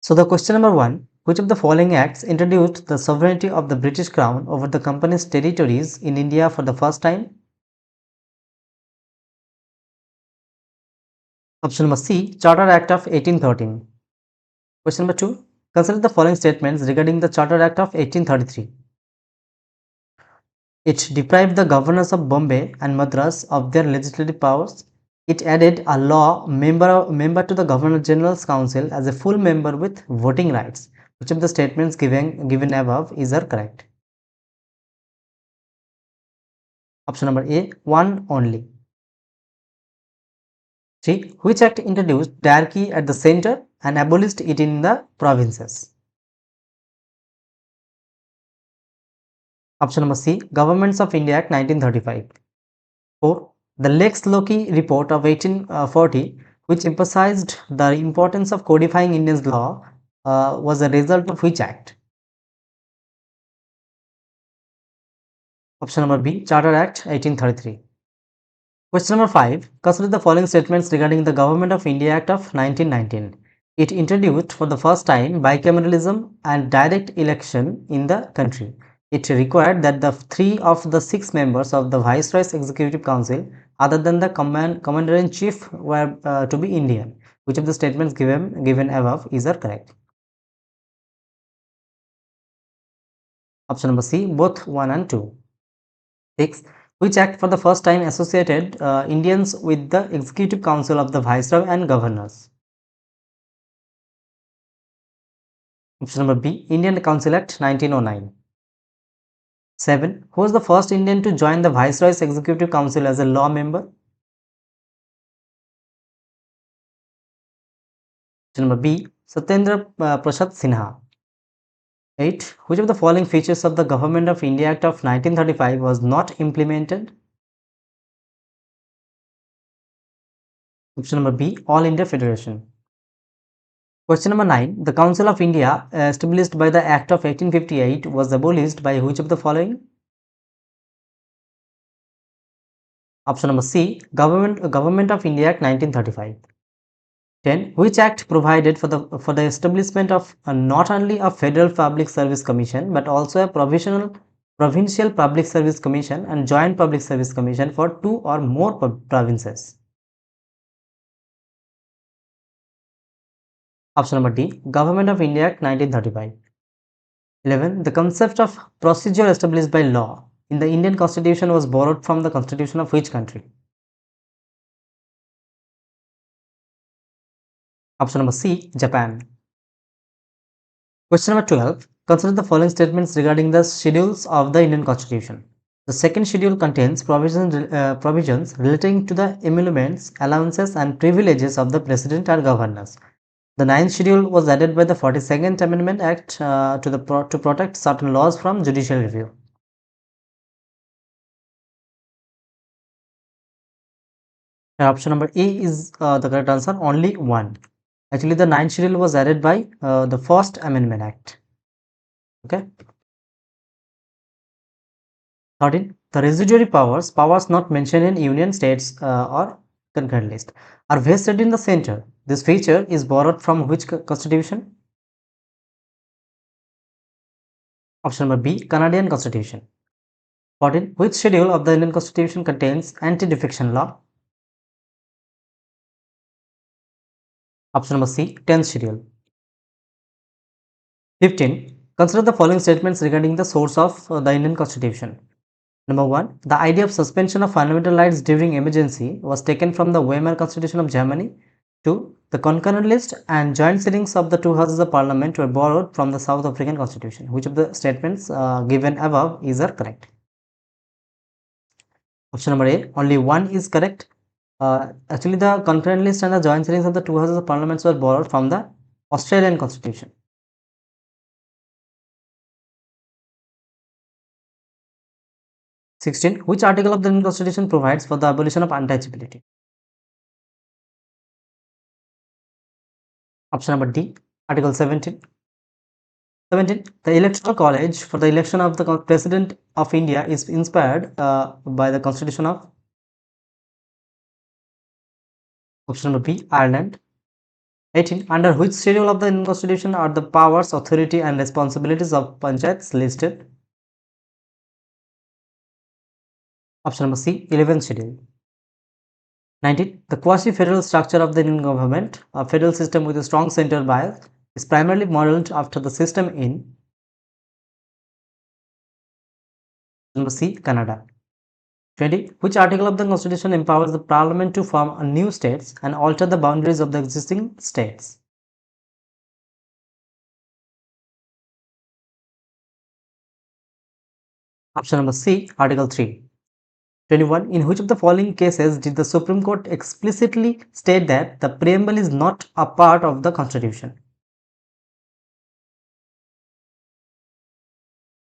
So the question number 1, which of the following acts introduced the sovereignty of the British Crown over the company's territories in India for the first time? Option number C, Charter Act of 1813. Question number 2, consider the following statements regarding the Charter Act of 1833. It deprived the governors of Bombay and Madras of their legislative powers. It added a law member to the Governor General's Council as a full member with voting rights. Which of the statements given above is correct? Option number A, one only. 3. Which act introduced diarchy at the center and abolished it in the provinces? Option number C, Governments of India Act 1935. 4. The Lex Loci report of 1840, which emphasized the importance of codifying Indian law, was a result of which act? Option number B, Charter Act 1833. Question number 5. Consider the following statements regarding the Government of India Act of 1919. It introduced for the first time bicameralism and direct election in the country. It required that the 3 of the 6 members of the Viceroy's Executive Council, other than the Commander-in-Chief, were to be Indian. Which of the statements given above is correct? Option number C, both 1 and 2. 6. Which act for the first time associated Indians with the Executive Council of the Viceroy and Governors? Option number B, Indian Council Act 1909. 7. Who was the first Indian to join the Viceroy's Executive Council as a law member? Option number B, Satyendra Prasad Sinha. 8. Which of the following features of the Government of India Act of 1935 was not implemented? Option number B, All India Federation. Question number 9. The Council of India, established by the Act of 1858, was abolished by which of the following? Option number C, Government of India Act 1935. 10. Which act provided for the establishment of not only a Federal Public Service Commission but also a Provincial Public Service Commission and Joint Public Service Commission for 2 or more provinces? Option number D, Government of India Act 1935. 11. The concept of procedure established by law in the Indian Constitution was borrowed from the Constitution of which country? Option number C, Japan. Question number 12. Consider the following statements regarding the schedules of the Indian Constitution. The second schedule contains provisions relating to the emoluments, allowances and privileges of the President or Governors. The 9th schedule was added by the 42nd Amendment Act to protect certain laws from judicial review. Option number A is the correct answer, only 1. Actually, the 9th schedule was added by the First Amendment Act. Okay. 13. The residuary powers not mentioned in Union States or concurrent list, are vested in the center. This feature is borrowed from which constitution? Option number B, Canadian Constitution. 14. Which schedule of the Indian Constitution contains anti-defection law? Option number C, 10th schedule. 15. Consider the following statements regarding the source of the Indian Constitution. Number 1. The idea of suspension of fundamental rights during emergency was taken from the Weimar Constitution of Germany. 2. The concurrent list and joint sittings of the 2 houses of parliament were borrowed from the South African Constitution. Which of the statements given above is correct? Option number A, only 1 is correct. Actually, the concurrent list and the joint sittings of the 2 houses of parliament were borrowed from the Australian Constitution. 16. Which article of the Indian Constitution provides for the abolition of untouchability? Option number D, Article 17. 17. The Electoral College for the election of the President of India is inspired by the Constitution of? Option number B, Ireland. 18. Under which schedule of the Indian Constitution are the powers, authority and responsibilities of panchayats listed? Option number C, 11th schedule. 19. The quasi-federal structure of the Indian government, a federal system with a strong central bias, is primarily modeled after the system in number C, Canada. 20. Which article of the Constitution empowers the Parliament to form new states and alter the boundaries of the existing states? Option number C, Article 3. 21. In which of the following cases did the Supreme Court explicitly state that the preamble is not a part of the Constitution?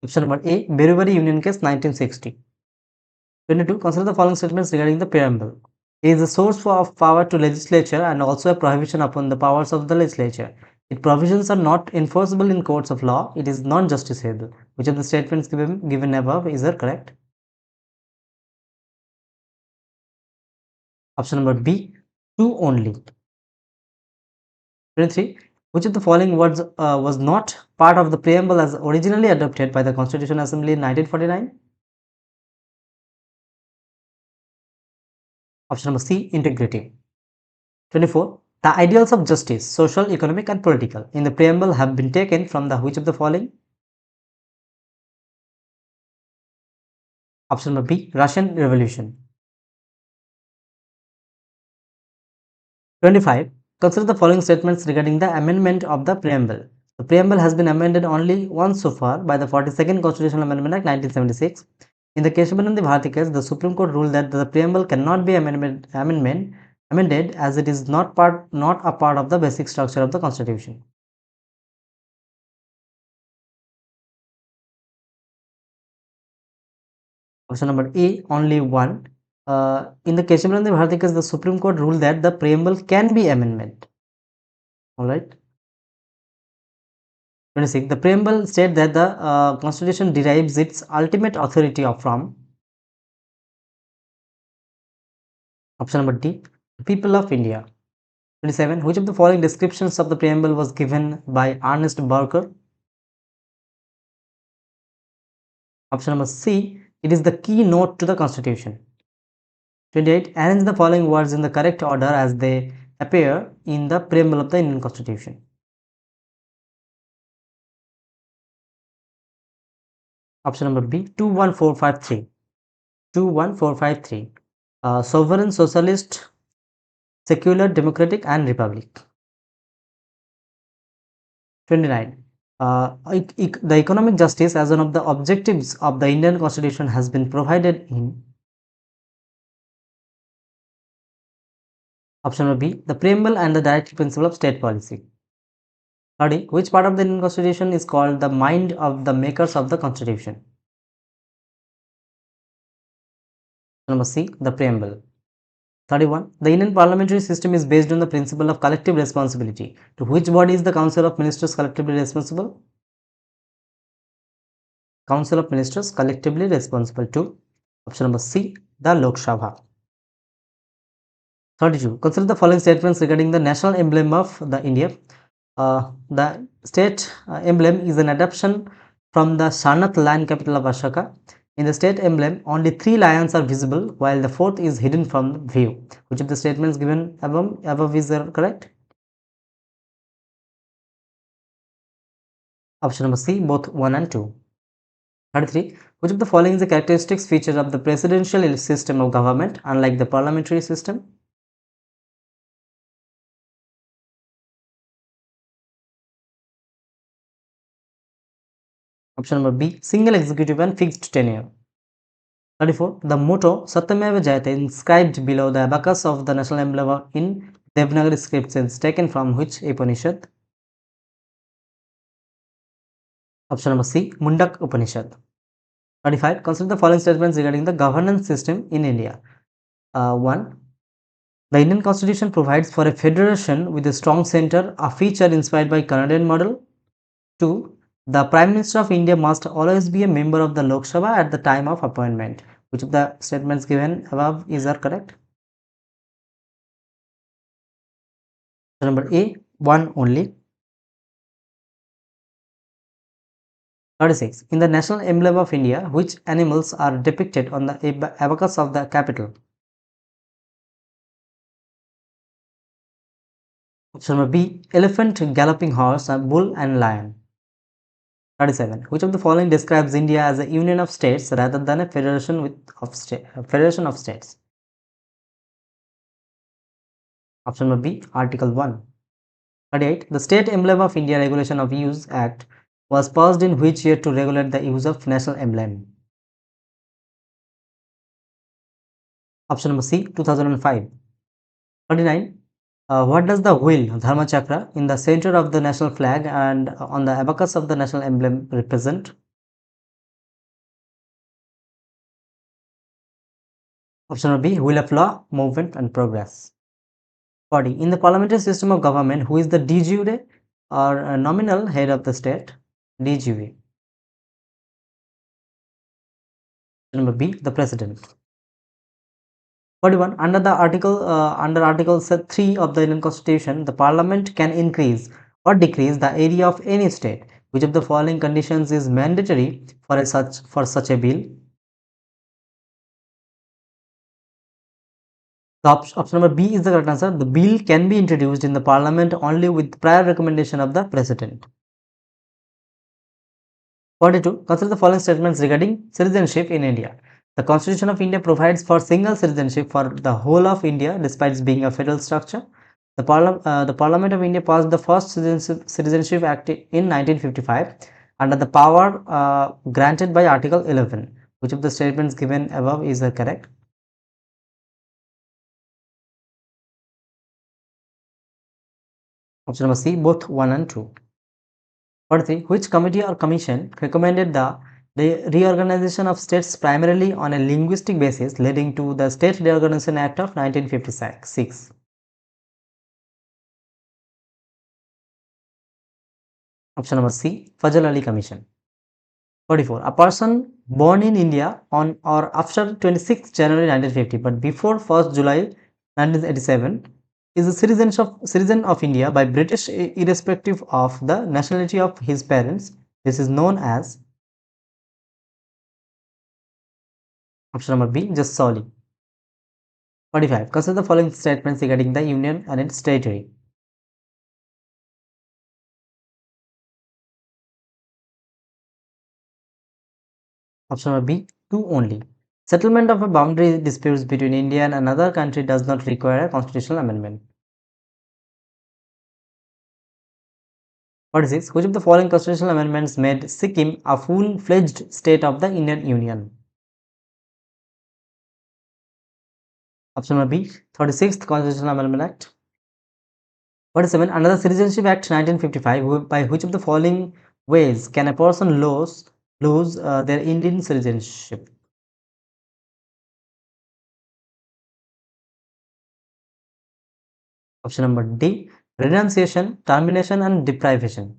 Option number A, Berubari Union Case 1960. 22. Consider the following statements regarding the preamble. It is a source of power to legislature and also a prohibition upon the powers of the legislature. Its provisions are not enforceable in courts of law. It is non-justiciable. Which of the statements given above is correct? Option number B, two only. 23. Which of the following words was not part of the preamble as originally adopted by the Constitutional Assembly in 1949? Option number C, integrity. 24. The ideals of justice, social, economic and political in the preamble have been taken from the which of the following? Option number B, Russian Revolution. 25. Consider the following statements regarding the amendment of the preamble. The preamble has been amended only once so far by the 42nd Constitutional Amendment Act 1976. In the Keshavanandi Bharati case, the Supreme Court ruled that the preamble cannot be amended as it is not a part of the basic structure of the Constitution. Option number A, only one. In the Keshavanandi Bharati case, the Supreme Court ruled that the preamble can be amended. Alright. 26. The preamble states that the Constitution derives its ultimate authority from option number D, the people of India. 27. Which of the following descriptions of the preamble was given by Ernest Barker? Option number C, it is the keynote to the Constitution. 28. Arrange the following words in the correct order as they appear in the preamble of the Indian Constitution. Option number B, 21453. 21453. Sovereign, socialist, secular, democratic and republic. 29. The economic justice as one of the objectives of the Indian Constitution has been provided in option number B, the preamble and the directive principle of state policy. 30. Which part of the Indian Constitution is called the mind of the makers of the Constitution? Number C, the preamble. 31. The Indian parliamentary system is based on the principle of collective responsibility. To which body is the Council of Ministers collectively responsible? Council of Ministers collectively responsible to option number C, the Lok Sabha. 32. Consider the following statements regarding the national emblem of the India. The state emblem is an adaptation from the Sarnath lion capital of Ashoka. In the state emblem, only 3 lions are visible, while the 4th is hidden from view. Which of the statements given above is correct? Option number C, both 1 and 2. 33. Which of the following is the characteristics feature of the presidential system of government, unlike the parliamentary system? Option number B, single executive and fixed tenure. 34. The motto Satyameva Jayate inscribed below the abacus of the national emblem in Devanagari script is taken from which Upanishad? Option number C, Mundak Upanishad. 35. Consider the following statements regarding the governance system in India. 1. The Indian Constitution provides for a federation with a strong center, a feature inspired by Canadian model. 2. The Prime Minister of India must always be a member of the Lok Sabha at the time of appointment. Which of the statements given above is correct? Number A, one only. 36. In the national emblem of India, which animals are depicted on the abacus of the capital? Option number B. Elephant, galloping horse, bull and lion. 37. Which of the following describes India as a union of states rather than a federation of states? Option number B. Article 1. 38. The State Emblem of India Regulation of Use Act was passed in which year to regulate the use of national emblem? Option number C. 2005. 39. What does the wheel, Dharma Chakra, in the center of the national flag and on the abacus of the national emblem represent? Option number B. Wheel of law, movement and progress. 40. In the parliamentary system of government, who is the de jure or nominal head of the state? De jure. Number B. The president. 41. Under Article 3 of the Indian Constitution, the Parliament can increase or decrease the area of any state. Which of the following conditions is mandatory for such a bill? The option number B is the correct answer. The bill can be introduced in the Parliament only with prior recommendation of the President. 42. Consider the following statements regarding citizenship in India. The Constitution of India provides for single citizenship for the whole of India despite being a federal structure. The Parliament of India passed the first Citizenship Act in 1955 under the power granted by Article 11. Which of the statements given above is correct? Option number C, both 1 and 2. 43. Which committee or commission recommended the reorganization of states primarily on a linguistic basis, leading to the State Reorganization Act of 1956? Option number C, Fazal Ali Commission. 44. A person born in India on or after 26 January 1950 but before 1st July 1987 is a citizen of India by British irrespective of the nationality of his parents. This is known as? Option number B, just solely. 45. Consider the following statements regarding the union and its territory. Option number B, 2 only. Settlement of a boundary disputes between India and another country does not require a constitutional amendment. 46. Which of the following constitutional amendments made Sikkim a full-fledged state of the Indian Union? Option number B, 36th Constitutional Amendment Act. 47. Under the Citizenship Act 1955, by which of the following ways can a person lose their Indian citizenship? Option number D, renunciation, termination and deprivation.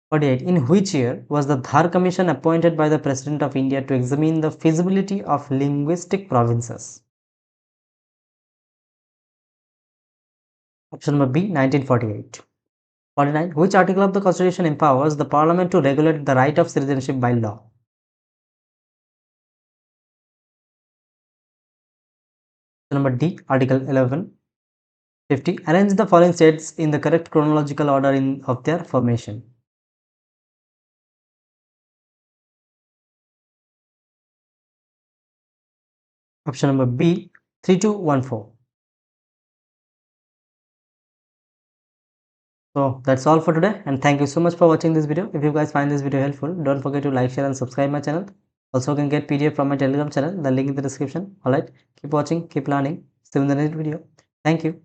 48. In which year was the Dhar Commission appointed by the President of India to examine the feasibility of linguistic provinces? Option number B, 1948. 49. Which article of the Constitution empowers the Parliament to regulate the right of citizenship by law? Option number D, Article 11. 50. Arrange the following states in the correct chronological order of their formation. Option number B, 3214. So that's all for today, and thank you so much for watching this video. If you guys find this video helpful, don't forget to like, share and subscribe my channel. Also, you can get PDF from my Telegram channel, the link in the description. Alright, keep watching, keep learning. See you in the next video. Thank you.